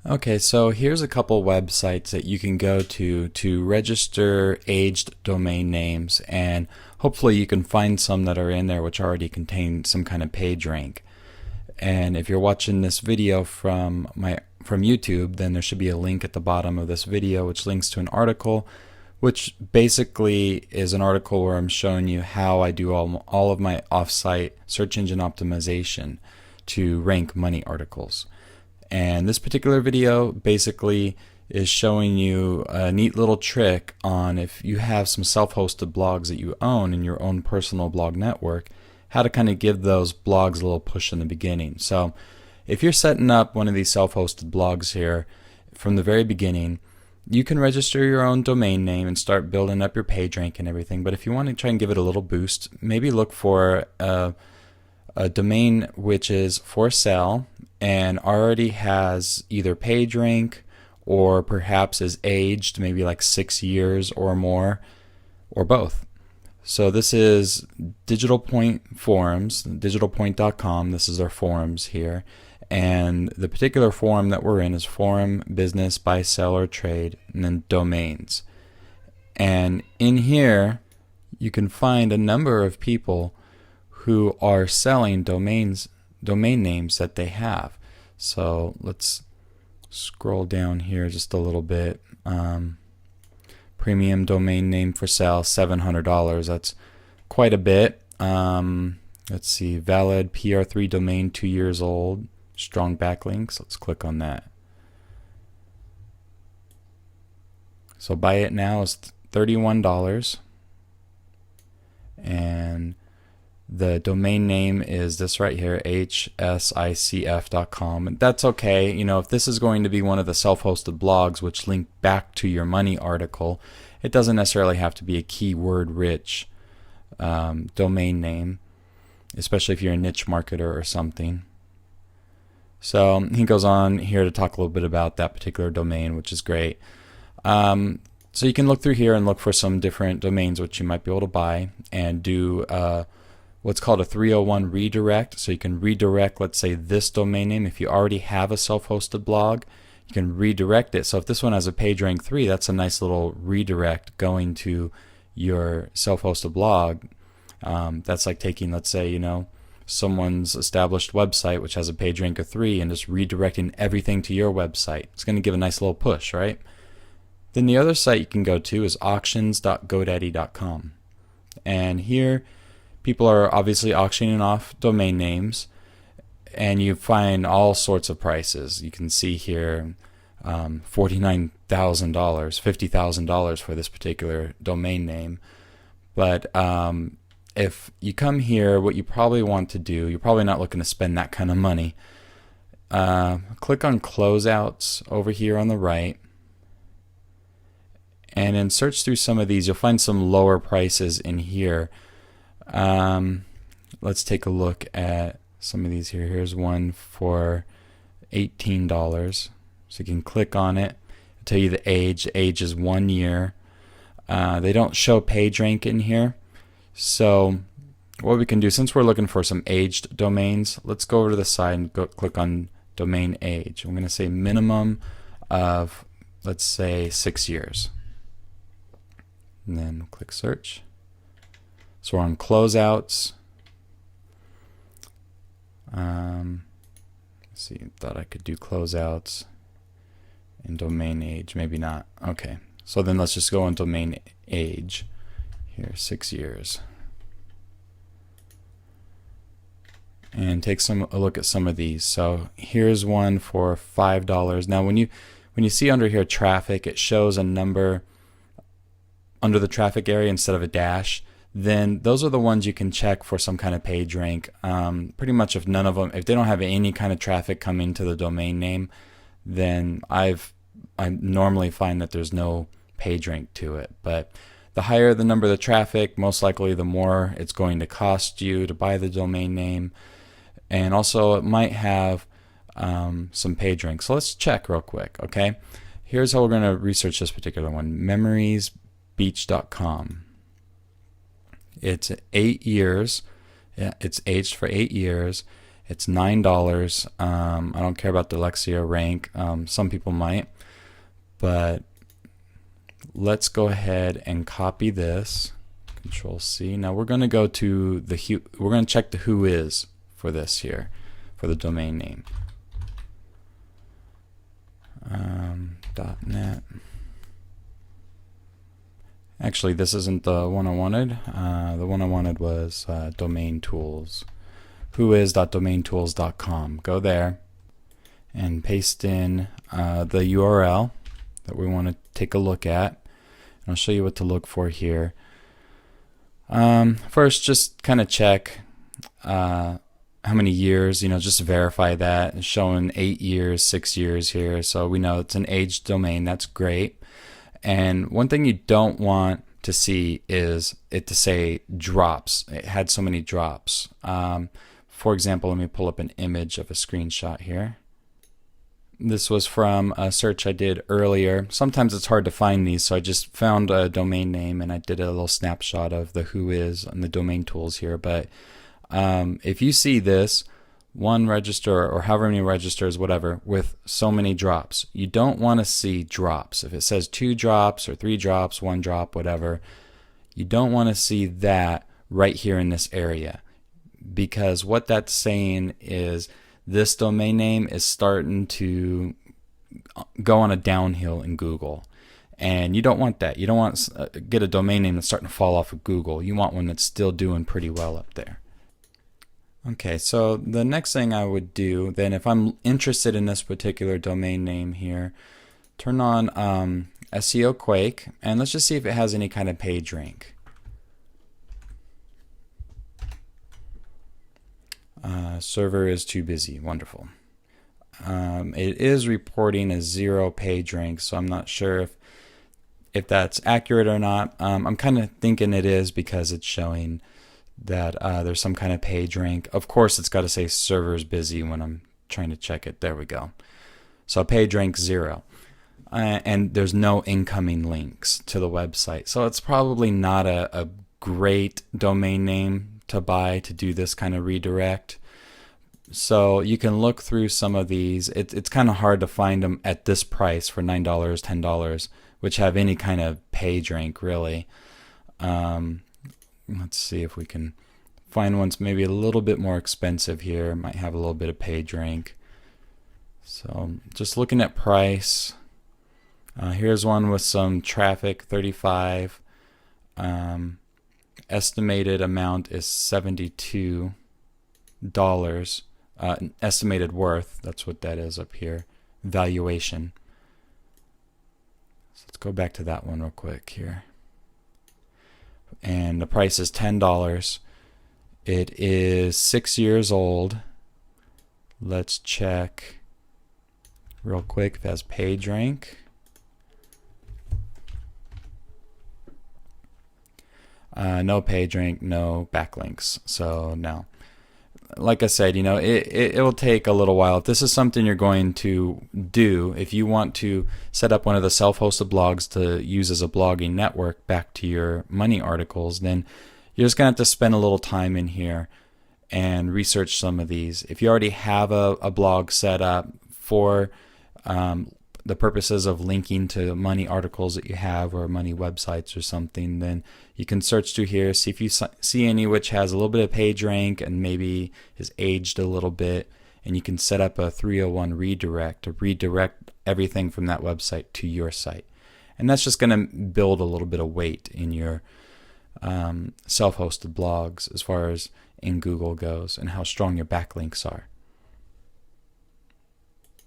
Okay, so here's a couple websites that you can go to register aged domain names, and hopefully you can find some that are in there which already contain some kind of page rank. And if you're watching this video from YouTube, then there should be a link at the bottom of this video which links to an article, which basically is an article where I'm showing you how I do all of my offsite search engine optimization to rank money articles. And this particular video basically is showing you a neat little trick on if you have some self-hosted blogs that you own in your own personal blog network, how to kind of give those blogs a little push in the beginning. So if you're setting up one of these self-hosted blogs here from the very beginning, you can register your own domain name and start building up your page rank and everything. But if you want to try and give it a little boost, maybe look for a domain which is for sale and already has either page rank or perhaps is aged, maybe like 6 years or more, or both. So this is Digital Point Forums, digitalpoint.com. This is our forums here. And the particular forum that we're in is forum, business, buy, sell, or trade, and then domains. And in here, you can find a number of people who are selling domain names that they have. So let's scroll down here just a little bit. Premium domain name for sale, $700. That's quite a bit. Let's see, valid PR3 domain, 2 years old, strong backlinks. Let's click on that. So buy it now is $31, and the domain name is this right here, hsicf.com. And that's okay. You know, if this is going to be one of the self-hosted blogs which link back to your money article, it doesn't necessarily have to be a keyword-rich domain name, especially if you're a niche marketer or something. So he goes on here to talk a little bit about that particular domain, which is great. So you can look through here and look for some different domains which you might be able to buy and do what's called a 301 redirect. So you can redirect, let's say, this domain name. If you already have a self-hosted blog, you can redirect it. So if this one has a page rank 3, that's a nice little redirect going to your self-hosted blog. That's like taking, let's say, you know, someone's established website which has a page rank of 3 and just redirecting everything to your website. It's going to give a nice little push, right? Then the other site you can go to is auctions.godaddy.com. And here people are obviously auctioning off domain names, and you find all sorts of prices. You can see here $49,000, $50,000 for this particular domain name. But if you come here, what you probably want to do, you're probably not looking to spend that kind of money. Click on closeouts over here on the right, and then search through some of these. You'll find some lower prices in here. Let's take a look at some of these here. Here's one for $18. So you can click on it. It'll tell you the age. The age is 1 year. They don't show page rank in here. So what we can do, since we're looking for some aged domains, let's go over to the side and click on domain age. I'm going to say minimum of, let's say, 6 years. And then click search. So we're on closeouts. Let's see, thought I could do closeouts and domain age. Maybe not. Okay. So then let's just go on domain age. Here, 6 years. And take a look at some of these. So here's one for $5. Now when you see under here traffic, it shows a number under the traffic area instead of a dash. Then those are the ones you can check for some kind of page rank. Pretty much if none of them, if they don't have any kind of traffic coming to the domain name, then I normally find that there's no page rank to it. But the higher the number of the traffic, most likely the more it's going to cost you to buy the domain name. And also it might have some page rank. So let's check real quick, okay? Here's how we're going to research this particular one, memoriesbeach.com. It's 8 years. Yeah, it's aged for 8 years, It's $9. I don't care about the Lexia rank. Some people might, but let's go ahead and copy this. Control C. Now we're going to go to the we're going to check the who is for this here, for the domain name. .net. Actually, this isn't the one I wanted. The one I wanted was domain tools. whois.domaintools.com. Go there and paste in the URL that we want to take a look at. And I'll show you what to look for here. First, just kind of check how many years, just verify that. It's showing 8 years, 6 years here, so we know it's an aged domain. That's great. And one thing you don't want to see is it to say drops. It had so many drops. For example, let me pull up an image of a screenshot here. This was from a search I did earlier. Sometimes it's hard to find these, so I just found a domain name and I did a little snapshot of the who is and the domain tools here. But if you see this, one register or however many registers, whatever, with so many drops, you don't want to see drops. If it says 2 drops or 3 drops, 1 drop, whatever, you don't want to see that right here in this area, because what that's saying is this domain name is starting to go on a downhill in Google. And you don't want that. You don't want to get a domain name that's starting to fall off of Google. You want one that's still doing pretty well up there. Okay, so the next thing I would do then, if I'm interested in this particular domain name here, turn on SEO Quake, and let's just see if it has any kind of page rank. Server is too busy. Wonderful. It is reporting a 0 page rank, so I'm not sure if that's accurate or not. I'm kind of thinking it is because it's showing that there's some kind of page rank. Of course, it's got to say server is busy when I'm trying to check it. There we go. So page rank 0. And there's no incoming links to the website. So it's probably not a great domain name to buy to do this kind of redirect. So you can look through some of these. It's kind of hard to find them at this price for $9, $10, which have any kind of page rank really. Let's see if we can find ones maybe a little bit more expensive here. Might have a little bit of page rank. So just looking at price. Here's one with some traffic, 35. Estimated amount is $72. Estimated worth, that's what that is up here. Valuation. So let's go back to that one real quick here. And the price is $10. It is 6 years old. Let's check real quick if it has page rank. No page rank, no backlinks. So no. Like I said, it will take a little while. If this is something you're going to do, if you want to set up one of the self-hosted blogs to use as a blogging network back to your money articles, then you're just going to have to spend a little time in here and research some of these. If you already have a blog set up for the purposes of linking to money articles that you have or money websites or something, then you can search through here, see if you see any which has a little bit of page rank and maybe is aged a little bit, and you can set up a 301 redirect to redirect everything from that website to your site. And that's just going to build a little bit of weight in your self-hosted blogs as far as in Google goes and how strong your backlinks are.